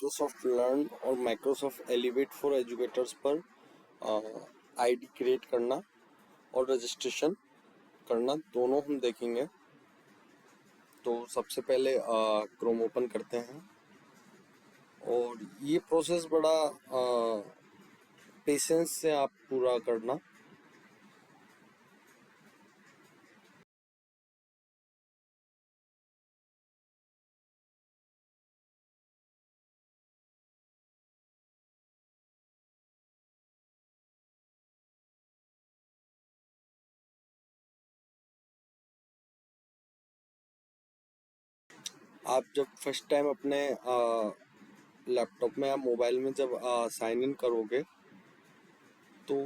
Microsoft learn और Microsoft elevate for educators पर ID create करना और रजिस्ट्रेशन करना दोनों हम देखेंगे। तो सबसे पहले क्रोम ओपन करते हैं और ये प्रोसेस बड़ा पेशेंस से आप पूरा करना। आप जब फर्स्ट टाइम अपने लैपटॉप में या मोबाइल में जब साइन इन करोगे तो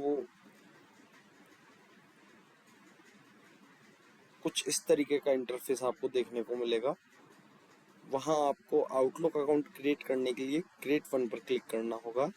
कुछ इस तरीके का इंटरफेस आपको देखने को मिलेगा। वहाँ आपको आउटलुक अकाउंट क्रिएट करने के लिए क्रिएट वन पर क्लिक करना होगा।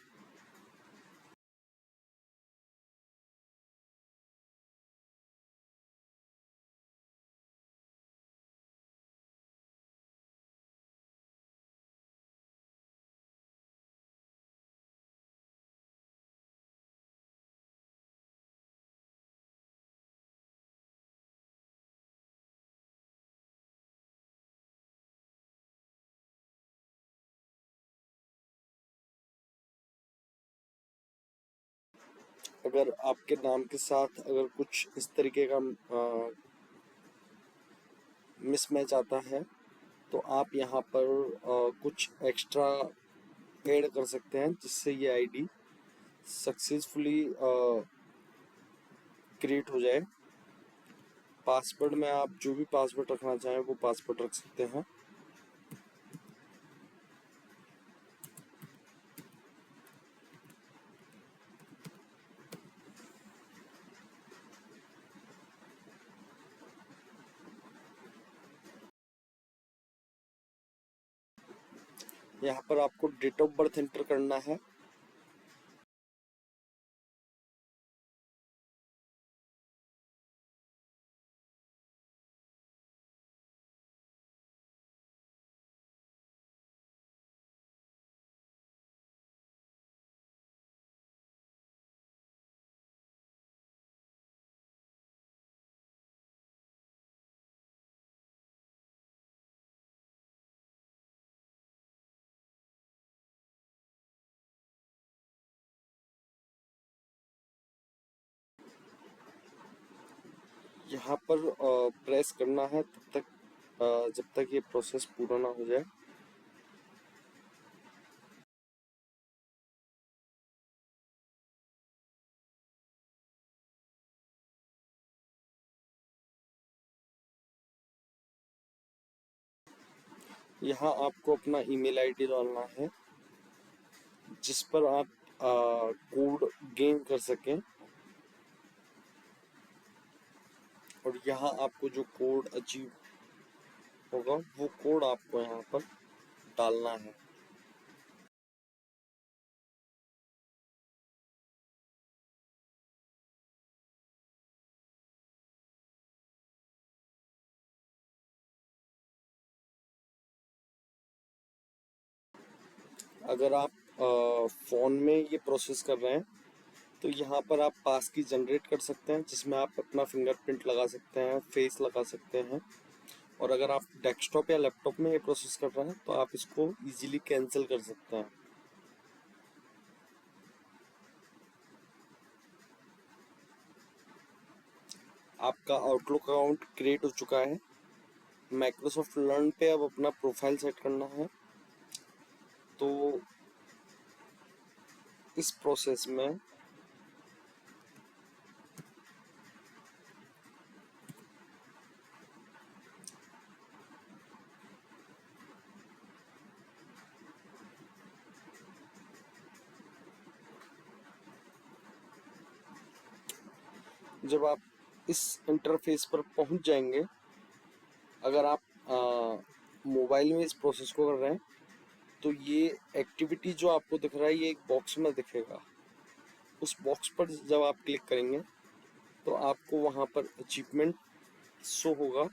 अगर आपके नाम के साथ अगर कुछ इस तरीके का मिसमैच आता है तो आप यहाँ पर कुछ एक्स्ट्रा ऐड कर सकते हैं जिससे ये आईडी सक्सेसफुली क्रिएट हो जाए। पासवर्ड में आप जो भी पासवर्ड रखना चाहें वो पासवर्ड रख सकते हैं। यहाँ पर आपको डेट ऑफ बर्थ एंटर करना है। यहाँ पर प्रेस करना है तब तक जब तक ये प्रोसेस पूरा ना हो जाए। यहाँ आपको अपना ईमेल आईडी डालना है जिस पर आप कोड गेन कर सकें और यहाँ आपको जो कोड अचीव होगा वो कोड आपको यहाँ पर डालना है। अगर आप फ़ोन में ये प्रोसेस कर रहे हैं तो यहाँ पर आप पास की जनरेट कर सकते हैं जिसमें आप अपना फिंगरप्रिंट लगा सकते हैं, फेस लगा सकते हैं। और अगर आप डेस्कटॉप या लैपटॉप में ये प्रोसेस कर रहे हैं तो आप इसको इजीली कैंसिल कर सकते हैं। आपका आउटलुक अकाउंट क्रिएट हो चुका है। माइक्रोसॉफ्ट लर्न पे अब अपना प्रोफाइल सेट करना है। तो इस प्रोसेस में जब आप इस इंटरफेस पर पहुंच जाएंगे, अगर आप मोबाइल में इस प्रोसेस को कर रहे हैं तो ये एक्टिविटी जो आपको दिख रहा है ये एक बॉक्स में दिखेगा। उस बॉक्स पर जब आप क्लिक करेंगे तो आपको वहाँ पर अचीवमेंट शो होगा।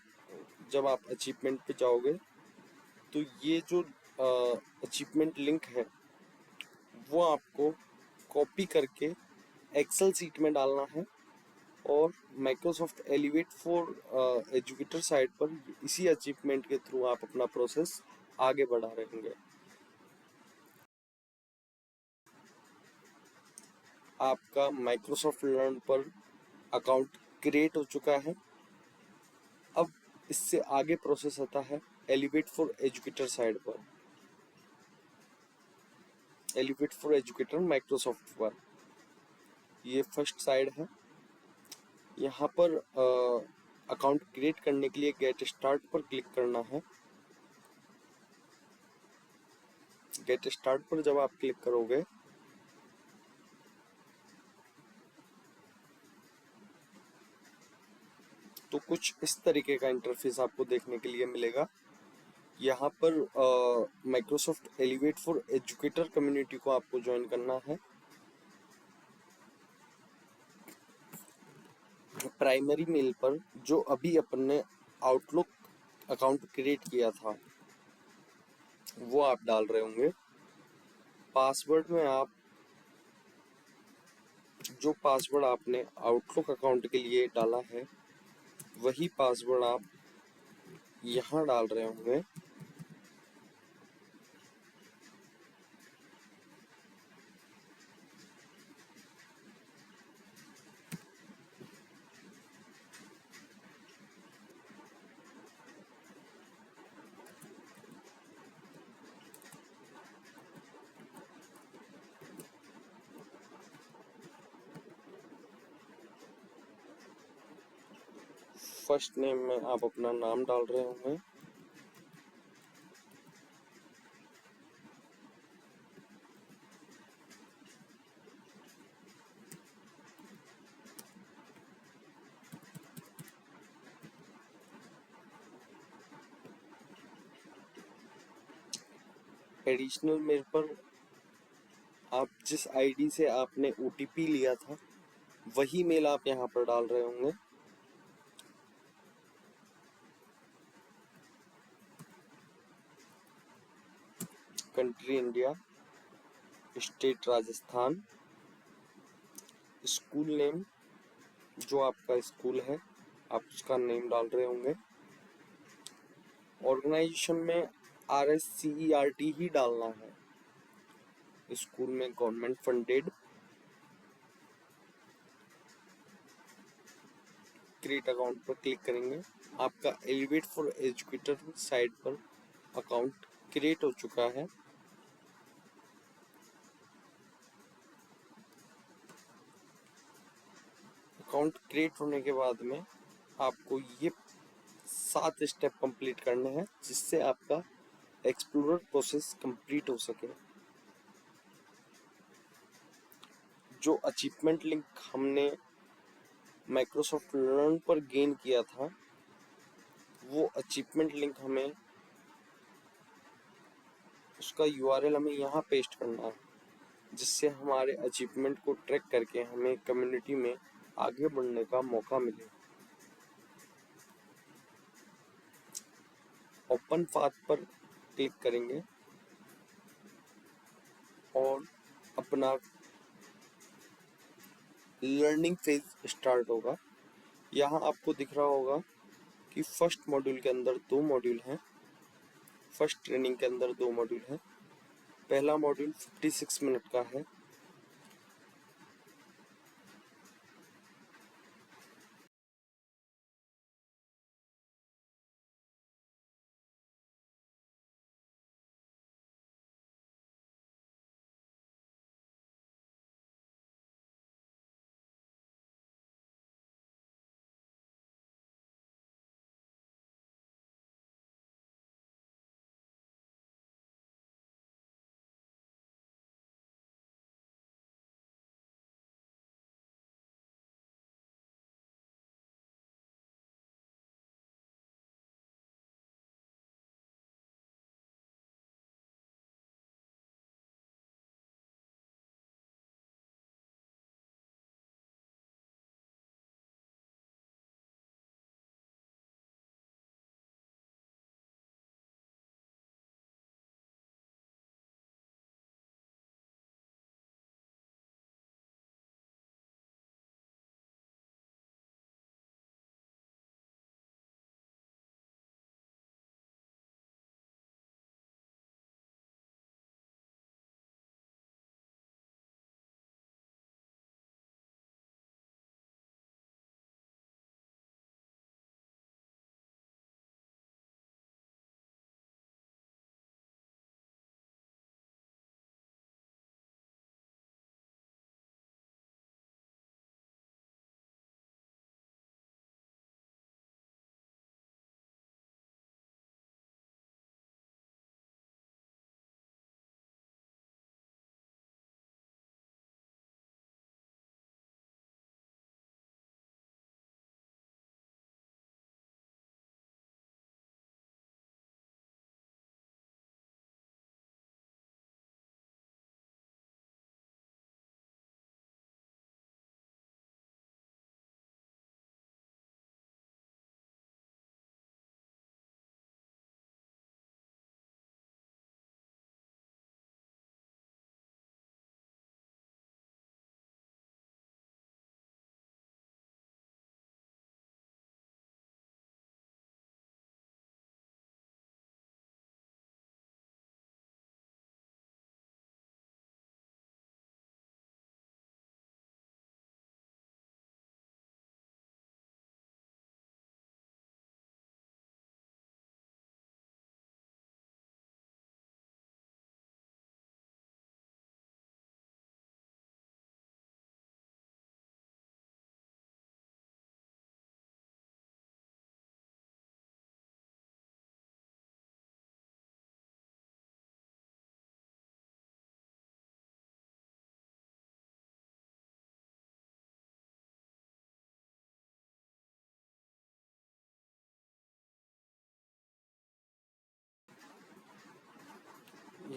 जब आप अचीवमेंट पे जाओगे तो ये जो अचीवमेंट लिंक है वो आपको कॉपी करके एक्सेल सीट में डालना है और Microsoft elevate for educator site पर इसी अचीवमेंट के थ्रू आप अपना प्रोसेस आगे बढ़ा रहे होंगे। आपका माइक्रोसॉफ्ट लर्न पर अकाउंट क्रिएट हो चुका है। अब इससे आगे प्रोसेस आता है एलिवेट फॉर एजुकेटर साइट पर, एलिवेट फॉर एजुकेटर माइक्रोसॉफ्ट पर। ये फर्स्ट साइड है। यहाँ पर अकाउंट क्रिएट करने के लिए गेट स्टार्ट पर क्लिक करना है। गेट स्टार्ट पर जब आप क्लिक करोगे तो कुछ इस तरीके का इंटरफेस आपको देखने के लिए मिलेगा। यहाँ पर Microsoft elevate for educator community को आपको ज्वाइन करना है। प्राइमरी मेल पर जो अभी अपने आउटलुक अकाउंट क्रिएट किया था वो आप डाल रहे होंगे। पासवर्ड में आप जो पासवर्ड आपने आउटलुक अकाउंट के लिए डाला है वही पासवर्ड आप यहाँ डाल रहे होंगे। फर्स्ट नेम में आप अपना नाम डाल रहे होंगे। एडिशनल मेल पर आप जिस आईडी से आपने ओटीपी लिया था वही मेल आप यहाँ पर डाल रहे होंगे। Country India, state Rajasthan, school name जो आपका स्कूल है आप उसका नेम डाल रहे होंगे। ऑर्गेनाइजेशन में RSCERT ही डालना है। स्कूल में गवर्नमेंट फंडेड। क्रिएट अकाउंट पर क्लिक करेंगे। आपका एलिवेट फॉर एजुकेटर साइट पर अकाउंट क्रिएट हो चुका है। अकाउंट क्रिएट होने के बाद में आपको ये 7 स्टेप कंप्लीट करने हैं जिससे आपका एक्सप्लोरर प्रोसेस कंप्लीट हो सके। जो अचीवमेंट लिंक हमने माइक्रोसॉफ्ट लर्न पर गेन किया था वो अचीवमेंट लिंक हमें उसका URL हमें यहाँ पेस्ट करना है जिससे हमारे अचीवमेंट को ट्रैक करके हमें कम्युनिटी में आगे बढ़ने का मौका मिले। ओपन पाथ पर क्लिक करेंगे और अपना लर्निंग फेज स्टार्ट होगा। यहाँ आपको दिख रहा होगा कि फर्स्ट मॉड्यूल के अंदर 2 मॉड्यूल हैं। फर्स्ट ट्रेनिंग के अंदर 2 मॉड्यूल हैं। पहला मॉड्यूल 56 मिनट का है।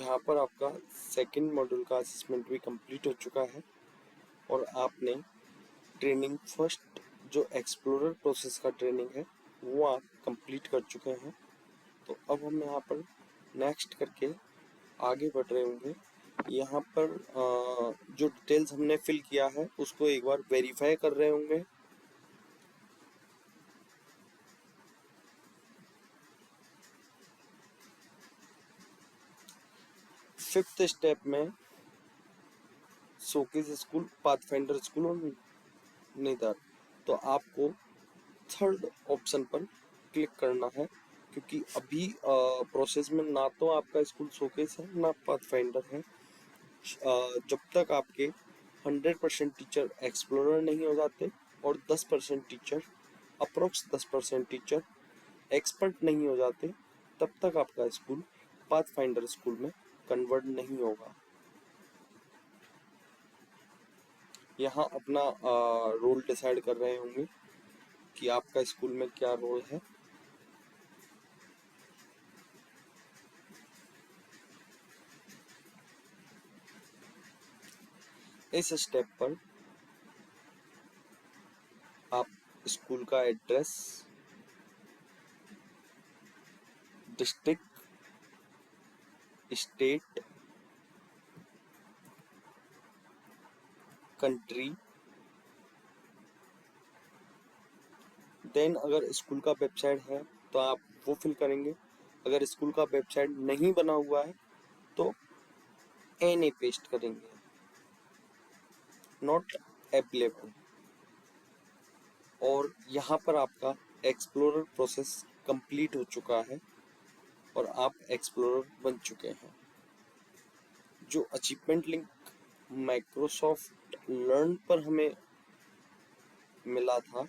यहाँ पर आपका सेकंड मॉड्यूल का असेसमेंट भी कंप्लीट हो चुका है और आपने ट्रेनिंग फर्स्ट जो एक्सप्लोरर प्रोसेस का ट्रेनिंग है वो आप कंप्लीट कर चुके हैं। तो अब हम यहाँ पर नेक्स्ट करके आगे बढ़ रहे होंगे। यहाँ पर जो डिटेल्स हमने फिल किया है उसको एक बार वेरीफाई कर रहे होंगे। फिफ्थ स्टेप में शोकेस स्कूल, पाथफाइंडर स्कूल और नेदार, तो आपको थर्ड ऑप्शन पर क्लिक करना है क्योंकि अभी प्रोसेस में ना तो आपका स्कूल शोकेस है ना पाथफाइंडर है। जब तक आपके 100% टीचर एक्सप्लोरर नहीं हो जाते और 10% टीचर, अप्रोक्स 10% टीचर एक्सपर्ट नहीं हो जाते, तब तक आपका स्कूल पाथफाइंडर स्कूल में कन्वर्ट नहीं होगा। यहाँ अपना रोल डिसाइड कर रहे होंगे कि आपका स्कूल में क्या रोल है। इस स्टेप पर आप स्कूल का address, district, state, country, then अगर स्कूल का वेबसाइट है तो आप वो फिल करेंगे। अगर स्कूल का वेबसाइट नहीं बना हुआ है तो NA पेस्ट करेंगे, नॉट अवेलेबल। और यहाँ पर आपका एक्सप्लोरर प्रोसेस कंप्लीट हो चुका है और आप एक्सप्लोरर बन चुके हैं। जो अचीवमेंट लिंक माइक्रोसॉफ्ट लर्न पर हमें मिला था,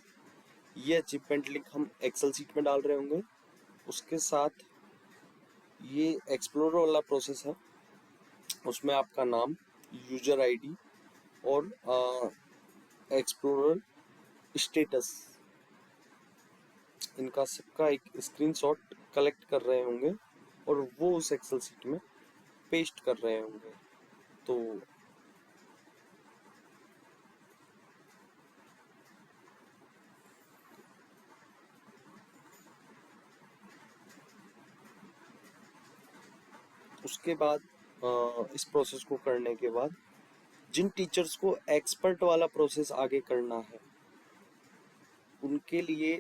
ये अचीवमेंट लिंक हम एक्सेल शीट में डाल रहे होंगे। उसके साथ ये एक्सप्लोरर वाला प्रोसेस है, उसमें आपका नाम, यूजर आईडी और एक्सप्लोरर स्टेटस, इनका सबका एक स्क्रीनशॉट कलेक्ट कर रहे होंगे और वो उस एक्सेल शीट में पेस्ट कर रहे होंगे। तो उसके बाद इस प्रोसेस को करने के बाद जिन टीचर्स को एक्सपर्ट वाला प्रोसेस आगे करना है उनके लिए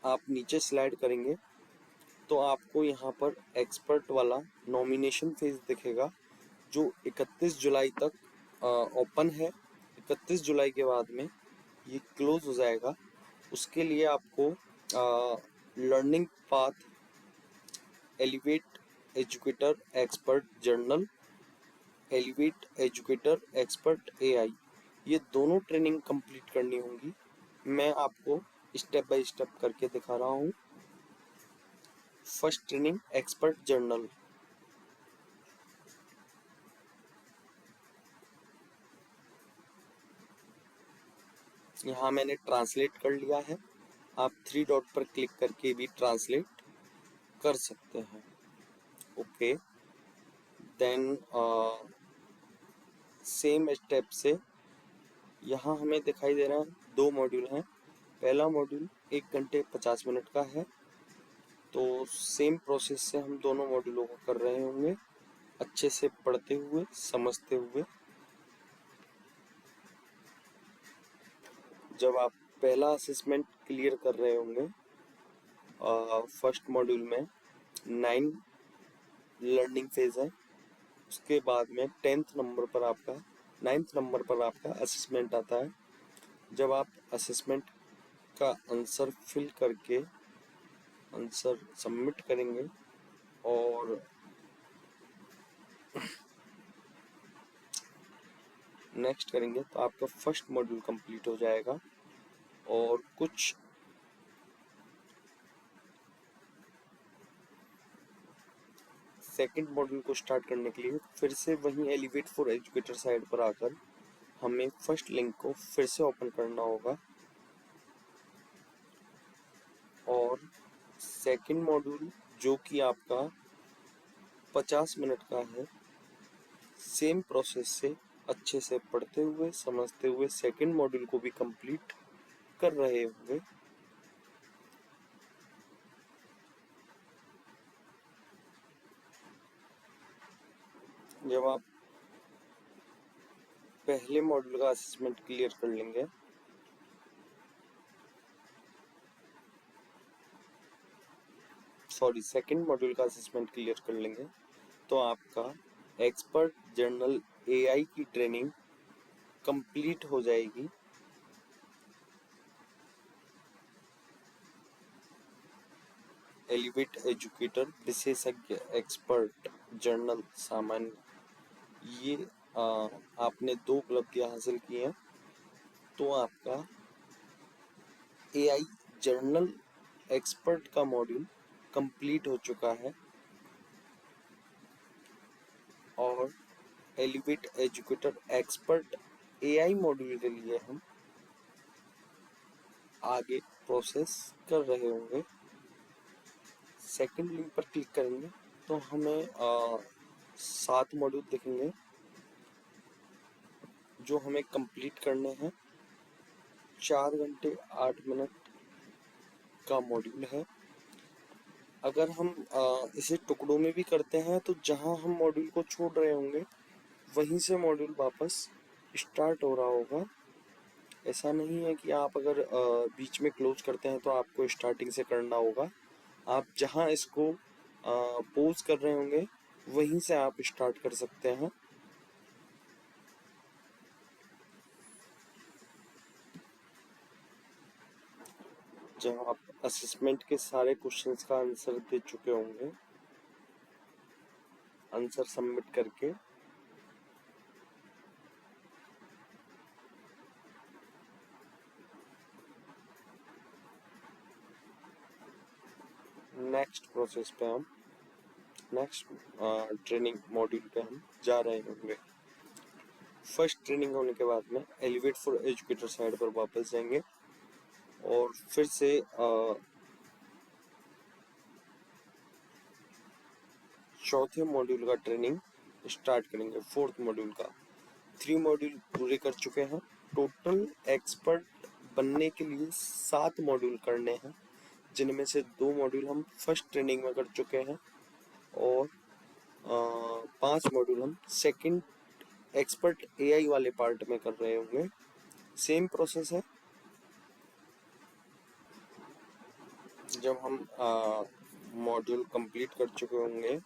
आप नीचे स्लाइड करेंगे तो आपको यहाँ पर एक्सपर्ट वाला नॉमिनेशन फेज दिखेगा जो 31 जुलाई तक ओपन है। 31 जुलाई के बाद में ये क्लोज हो जाएगा। उसके लिए आपको learning path, elevate educator expert journal, elevate educator expert AI, ये दोनों ट्रेनिंग कंप्लीट करनी होंगी। मैं आपको स्टेप बाय स्टेप करके दिखा रहा हूँ। फर्स्ट ट्रेनिंग एक्सपर्ट जर्नल, यहाँ मैंने ट्रांसलेट कर लिया है। आप 3 डॉट पर क्लिक करके भी ट्रांसलेट कर सकते हैं। ओके, देन सेम स्टेप से यहाँ हमें दिखाई दे रहा है 2 मॉड्यूल हैं। पहला मॉड्यूल 1 घंटे 50 मिनट का है, तो सेम प्रोसेस से हम दोनों मॉड्यूलों को कर रहे होंगे, अच्छे से पढ़ते हुए, समझते हुए। जब आप पहला असेसमेंट क्लियर कर रहे होंगे फर्स्ट मॉड्यूल में 9 लर्निंग फेज है, उसके बाद में 9th नंबर पर आपका असेसमेंट आता है। जब आप असेसमेंट का आंसर फिल करके आंसर सबमिट करेंगे और नेक्स्ट करेंगे तो आपका फर्स्ट मॉड्यूल कंप्लीट हो जाएगा। और कुछ सेकंड मॉड्यूल को स्टार्ट करने के लिए फिर से वहीं एलिवेट फॉर एजुकेटर साइड पर आकर हमें फर्स्ट लिंक को फिर से ओपन करना होगा और सेकंड मॉड्यूल जो कि आपका 50 मिनट का है। सेम प्रोसेस से अच्छे से पढ़ते हुए समझते हुए सेकंड मॉड्यूल को भी कंप्लीट कर रहे होंगे। जब आप पहले मॉड्यूल का असेसमेंट क्लियर कर लेंगे, सेकंड मॉड्यूल का असेसमेंट क्लियर कर लेंगे, तो आपका एक्सपर्ट जर्नल एआई की ट्रेनिंग कंप्लीट हो जाएगी। एलिवेट एजुकेटर विशेषज्ञ एक्सपर्ट जर्नल सामान्य, ये आपने 2 उपलब्धियां हासिल की हैं। तो आपका एआई जर्नल एक्सपर्ट का मॉड्यूल कंप्लीट हो चुका है और elevate educator expert AI module के लिए हम आगे प्रोसेस कर रहे होंगे। सेकंड लिंक पर क्लिक करेंगे तो हमें 7 मॉड्यूल दिखेंगे जो हमें कंप्लीट करने हैं। 4 घंटे 8 मिनट का मॉड्यूल है। अगर हम इसे टुकड़ों में भी करते हैं तो जहां हम मॉड्यूल को छोड़ रहे होंगे वहीं से मॉड्यूल वापस स्टार्ट हो रहा होगा। ऐसा नहीं है कि आप अगर बीच में क्लोज करते हैं तो आपको स्टार्टिंग से करना होगा। आप जहां इसको पोज कर रहे होंगे वहीं से आप स्टार्ट कर सकते हैं। जब आप असेसमेंट के सारे क्वेश्चंस का आंसर दे चुके होंगे, आंसर सबमिट करके नेक्स्ट प्रोसेस पे हम नेक्स्ट ट्रेनिंग मॉड्यूल पे हम जा रहे होंगे। फर्स्ट ट्रेनिंग होने के बाद में एलिवेट फॉर एजुकेटर साइड पर वापस जाएंगे और फिर से चौथे मॉड्यूल का ट्रेनिंग स्टार्ट करेंगे। फोर्थ मॉड्यूल का 3 मॉड्यूल पूरे कर चुके हैं। टोटल एक्सपर्ट बनने के लिए 7 मॉड्यूल करने हैं, जिनमें से 2 मॉड्यूल हम फर्स्ट ट्रेनिंग में कर चुके हैं और 5 मॉड्यूल हम सेकंड एक्सपर्ट एआई वाले पार्ट में कर रहे होंगे। सेम प्रोसेस है। जब हम मॉड्यूल कंप्लीट कर चुके होंगे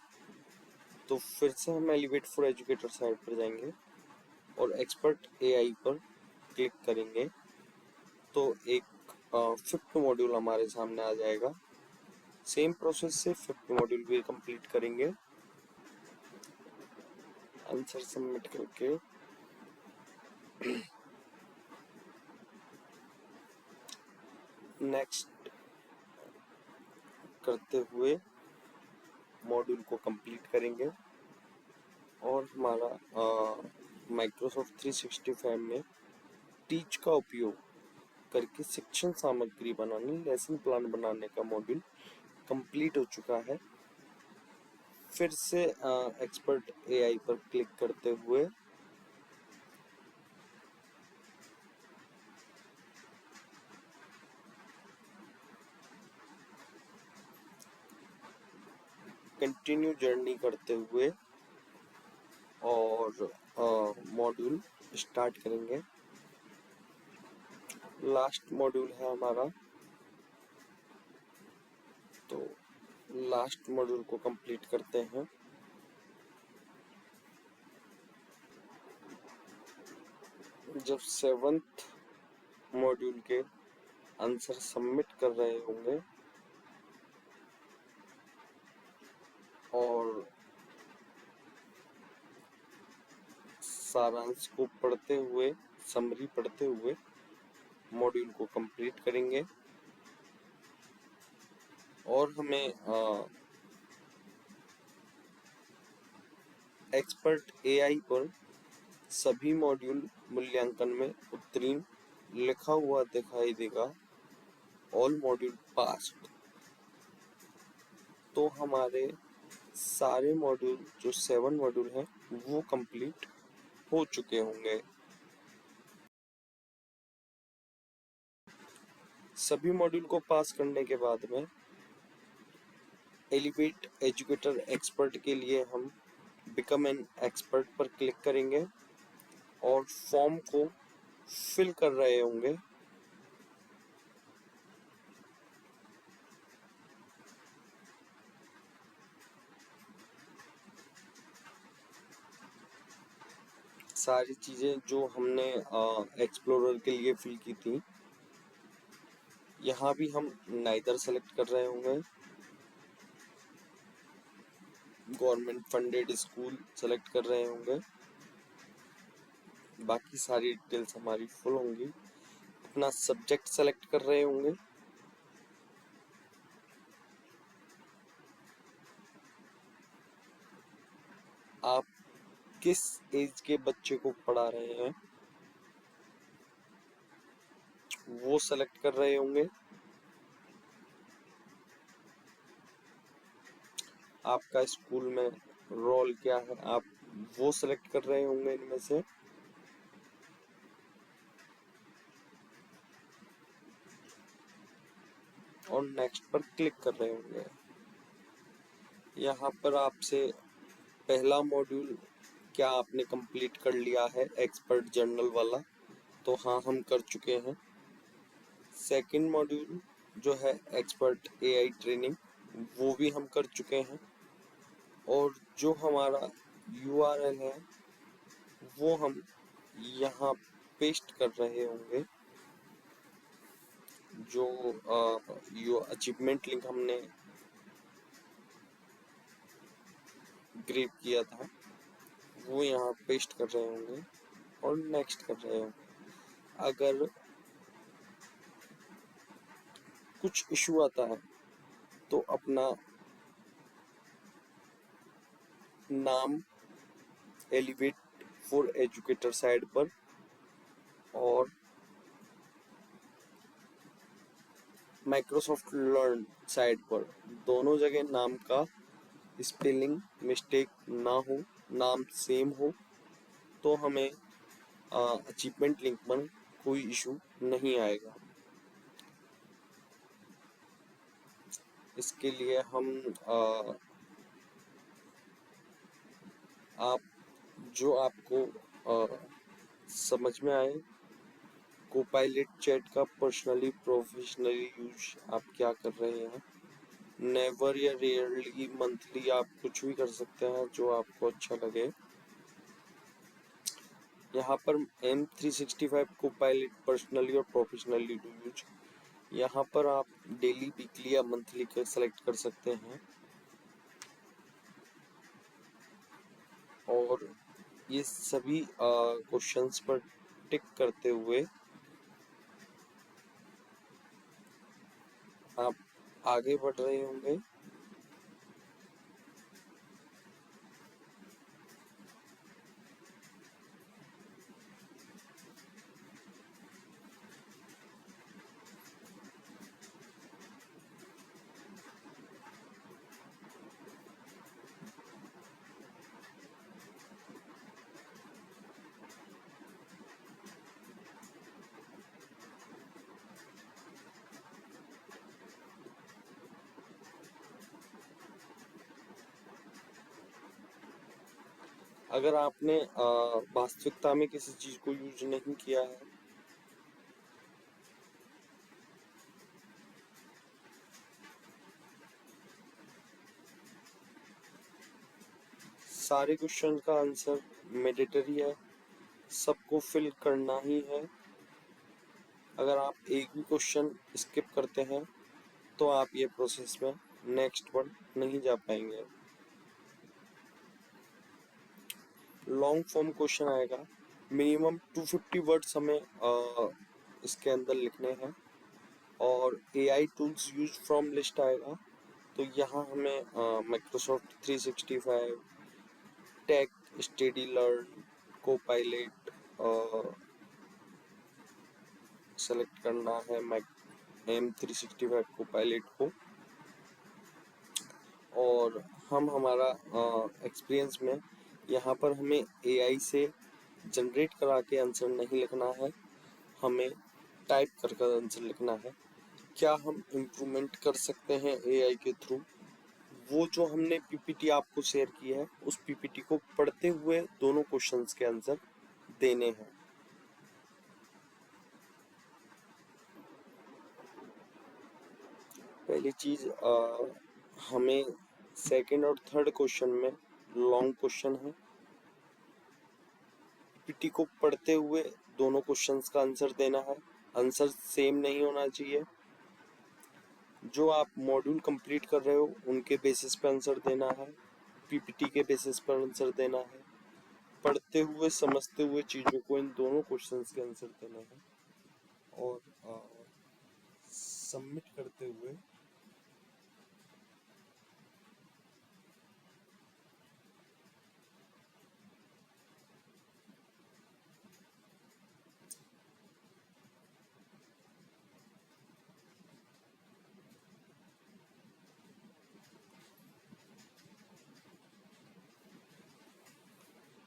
तो फिर से हम एलिवेट फॉर एजुकेटर साइड पर जाएंगे और एक्सपर्ट एआई पर क्लिक करेंगे तो एक फिफ्थ मॉड्यूल हमारे सामने आ जाएगा। सेम प्रोसेस से फिफ्थ मॉड्यूल भी कंप्लीट करेंगे। आंसर सबमिट करके नेक्स्ट करते हुए मॉड्यूल को कंप्लीट करेंगे और हमारा माइक्रोसॉफ्ट 365 में टीच का उपयोग करके शिक्षण सामग्री बनाने, लेसन प्लान बनाने का मॉड्यूल कंप्लीट हो चुका है। फिर से एक्सपर्ट एआई पर क्लिक करते हुए कंटिन्यू जर्नी करते हुए और मॉड्यूल स्टार्ट करेंगे। लास्ट मॉड्यूल है हमारा, तो लास्ट मॉड्यूल को कंप्लीट करते हैं। जब 7th मॉड्यूल के आंसर सबमिट कर रहे होंगे और सारांश को पढ़ते हुए, समरी पढ़ते हुए मॉड्यूल को कंप्लीट करेंगे और हमें एक्सपर्ट एआई पर सभी मॉड्यूल मूल्यांकन में उत्तीर्ण लिखा हुआ दिखाई देगा, ऑल मॉड्यूल पास्ड। तो हमारे सारे मॉड्यूल जो 7 मॉड्यूल हैं वो कंप्लीट हो चुके होंगे। सभी मॉड्यूल को पास करने के बाद में एलिवेट एजुकेटर एक्सपर्ट के लिए हम बिकम एन एक्सपर्ट पर क्लिक करेंगे और फॉर्म को फिल कर रहे होंगे। सारी चीजें जो हमने एक्सप्लोरर के लिए फिल की थी, यहाँ भी हम नाइदर सेलेक्ट कर रहे होंगे। गवर्नमेंट फंडेड स्कूल सेलेक्ट कर रहे होंगे। बाकी सारी डिटेल्स हमारी फुल होंगी। अपना सब्जेक्ट सेलेक्ट कर रहे होंगे। आप किस एज के बच्चे को पढ़ा रहे हैं वो सेलेक्ट कर रहे होंगे। आपका स्कूल में रोल क्या है आप वो सेलेक्ट कर रहे होंगे इनमें से। और नेक्स्ट पर क्लिक कर रहे होंगे। यहाँ पर आपसे पहला मॉड्यूल क्या आपने कंप्लीट कर लिया है एक्सपर्ट जर्नल वाला, तो हाँ हम कर चुके हैं। सेकंड मॉड्यूल जो है एक्सपर्ट एआई ट्रेनिंग वो भी हम कर चुके हैं। और जो हमारा यूआरएल है वो हम यहाँ पेस्ट कर रहे होंगे। जो अचीवमेंट लिंक हमने ग्रेप किया था वो यहाँ पेस्ट कर रहे होंगे और नेक्स्ट कर रहे होंगे। अगर कुछ इशू आता है तो अपना नाम एलिवेट फॉर एजुकेटर साइड पर और माइक्रोसॉफ्ट लर्न साइड पर दोनों जगह नाम का स्पेलिंग मिस्टेक ना हो, नाम सेम हो, तो हमें अचीवमेंट लिंक पर कोई इशू नहीं आएगा। इसके लिए हम आप जो आपको समझ में आए, कोपायलट चैट का पर्सनली प्रोफेशनली यूज आप क्या कर रहे हैं। नेवर या रेयरली मंथली आप कुछ भी कर सकते हैं जो आपको अच्छा लगे। यहाँ पर M365 कोपायलट पर्सनली और प्रोफेशनली यूज, यहाँ पर आप डेली वीकली या मंथली का सेलेक्ट कर सकते हैं। और ये सभी क्वेश्चंस पर टिक करते हुए आप आगे बढ़ रहे होंगे। अगर आपने वास्तविकता में किसी चीज को यूज नहीं किया है, सारे क्वेश्चन का आंसर मैंडेटरी है, सबको फिल करना ही है। अगर आप एक भी क्वेश्चन स्किप करते हैं तो आप ये प्रोसेस में नेक्स्ट पर नहीं जा पाएंगे। लॉन्ग फॉर्म क्वेश्चन आएगा, मिनिमम 250 वर्ड्स हमें इसके अंदर लिखने हैं। और AI tools use from list आएगा, तो यहाँ हमें Microsoft 365, tech, study learn, Copilot select करना है M365 कोपायलट को। और हम हमारा एक्सपीरियंस में यहाँ पर हमें एआई से जनरेट करा के आंसर नहीं लिखना है, हमें टाइप कर कर आंसर लिखना है। क्या हम इम्प्रूवमेंट कर सकते हैं एआई के थ्रू? वो जो हमने पीपीटी आपको शेयर की है, उस पीपीटी को पढ़ते हुए दोनों क्वेश्चंस के आंसर देने हैं। पहली चीज, हमें सेकंड और थर्ड क्वेश्चन में लॉन्ग क्वेश्चन है, पीपीटी को पढ़ते हुए दोनों क्वेश्चंस का आंसर देना है। आंसर सेम नहीं होना चाहिए। जो आप मॉड्यूल कंप्लीट कर रहे हो उनके बेसिस पे आंसर देना है, पीपीटी के बेसिस पर आंसर देना है। पढ़ते हुए समझते हुए चीज़ों को इन दोनों क्वेश्चंस के आंसर देना है और सबमिट करते हुए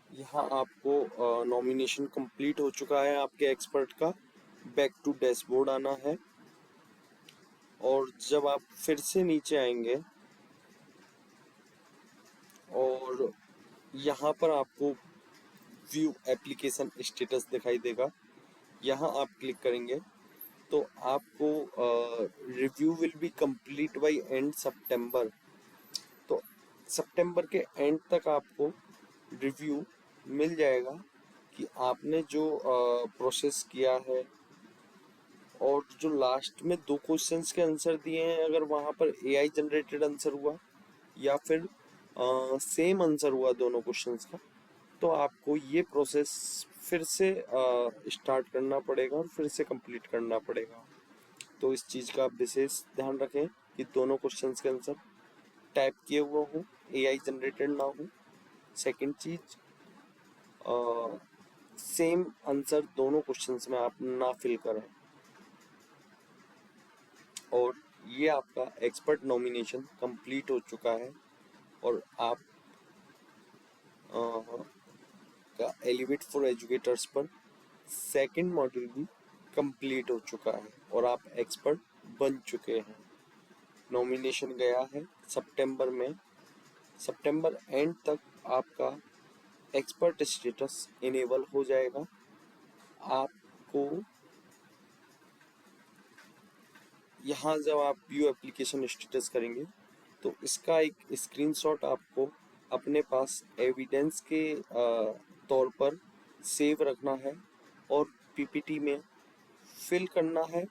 यहाँ आपको नॉमिनेशन कंप्लीट हो चुका है आपके एक्सपर्ट का। बैक टू डैशबोर्ड आना है और जब आप फिर से नीचे आएंगे और यहाँ पर आपको व्यू एप्लीकेशन स्टेटस दिखाई देगा, यहाँ आप क्लिक करेंगे तो आपको review will be complete by end सितंबर। तो सितंबर के एंड तक आपको रिव्यू मिल जाएगा कि आपने जो प्रोसेस किया है और जो लास्ट में दो क्वेश्चंस के आंसर दिए हैं, अगर वहाँ पर एआई जनरेटेड आंसर हुआ या फिर सेम आंसर हुआ दोनों क्वेश्चंस का, तो आपको ये प्रोसेस फिर से स्टार्ट करना पड़ेगा और फिर से कंप्लीट करना पड़ेगा। तो इस चीज़ का आप विशेष ध्यान रखें कि दोनों क्वेश्चंस के आंसर टाइप किए हुए हों, एआई जनरेटेड ना हो। सेकंड चीज, सेम आंसर दोनों क्वेश्चंस में आप ना फिल करें। और ये आपका एक्सपर्ट नॉमिनेशन कंप्लीट हो चुका है और आप का एलिवेट फॉर एजुकेटर्स पर सेकंड मॉड्यूल भी कंप्लीट हो चुका है और आप एक्सपर्ट बन चुके हैं। नॉमिनेशन गया है सितंबर में, सितंबर एंड तक आपका एक्सपर्ट स्टेटस इनेबल हो जाएगा। आपको यहाँ जब आप व्यू एप्लीकेशन स्टेटस करेंगे तो इसका एक स्क्रीनशॉट आपको अपने पास एविडेंस के तौर पर सेव रखना है और पीपीटी में फिल करना है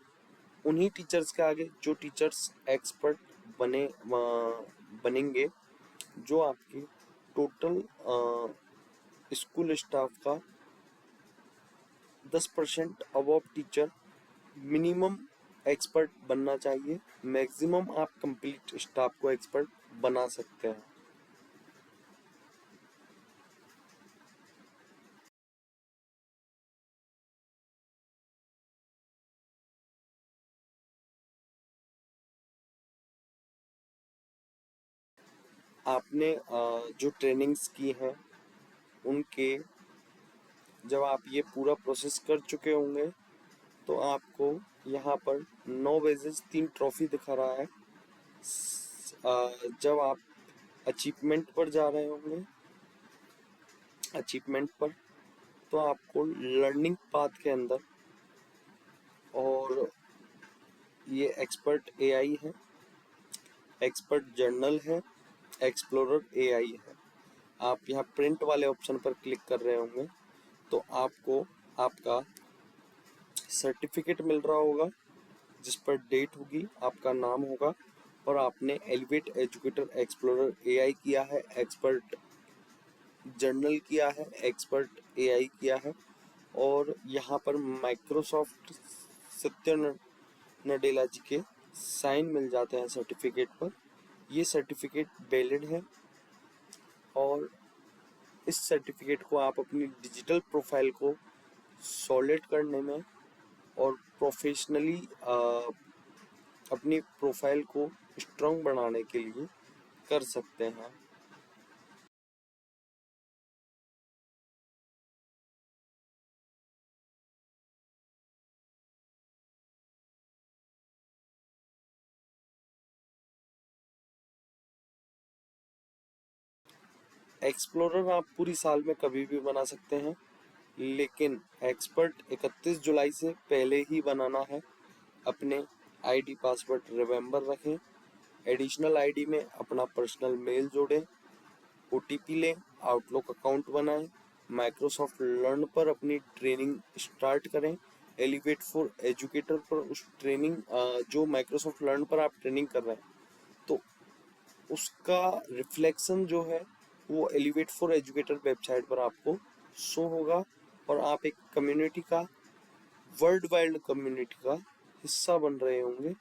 उन्हीं टीचर्स के आगे जो टीचर्स एक्सपर्ट बनेंगे, जो आपके टोटल स्कूल स्टाफ का 10% अबव टीचर मिनिमम एक्सपर्ट बनना चाहिए। मैक्सिमम आप कंप्लीट स्टाफ को एक्सपर्ट बना सकते हैं। आपने जो ट्रेनिंग्स की हैं उनके जब आप ये पूरा प्रोसेस कर चुके होंगे तो आपको यहाँ पर 9 बेजेस 3 ट्रॉफी दिखा रहा है। जब आप अचीवमेंट पर जा रहे होंगे, अचीवमेंट पर तो आपको लर्निंग पाथ के अंदर, और ये एक्सपर्ट एआई है, एक्सपर्ट जर्नल है, एक्सप्लोरर एआई है। आप यहाँ प्रिंट वाले ऑप्शन पर क्लिक कर रहे होंगे तो आपको आपका सर्टिफिकेट मिल रहा होगा जिस पर डेट होगी, आपका नाम होगा और आपने एलिवेट एजुकेटर एक्सप्लोरर एआई किया है, एक्सपर्ट जर्नल किया है, एक्सपर्ट एआई किया है और यहाँ पर माइक्रोसॉफ्ट सत्य नडेला जी के साइन मिल जाते हैं सर्टिफिकेट पर। ये सर्टिफिकेट वैलिड है और इस सर्टिफिकेट को आप अपनी डिजिटल प्रोफाइल को सॉलिड करने में और प्रोफेशनली अपनी प्रोफाइल को स्ट्रॉन्ग बनाने के लिए कर सकते हैं। एक्सप्लोरर आप पूरी साल में कभी भी बना सकते हैं, लेकिन एक्सपर्ट 31 जुलाई से पहले ही बनाना है। अपने आईडी पासवर्ड रिमेंबर रखें। एडिशनल आईडी में अपना पर्सनल मेल जोड़ें, ओटीपी लें, आउटलुक अकाउंट बनाएं, माइक्रोसॉफ्ट लर्न पर अपनी ट्रेनिंग स्टार्ट करें। एलिवेट फॉर एजुकेटर पर उस ट्रेनिंग जो माइक्रोसॉफ्ट लर्न पर आप ट्रेनिंग कर रहे हैं, तो उसका रिफ्लेक्शन जो है वो एलिवेट फॉर एजुकेटर वेबसाइट पर आपको शो होगा और आप एक कम्युनिटी का, वर्ल्ड वाइड कम्युनिटी का हिस्सा बन रहे होंगे।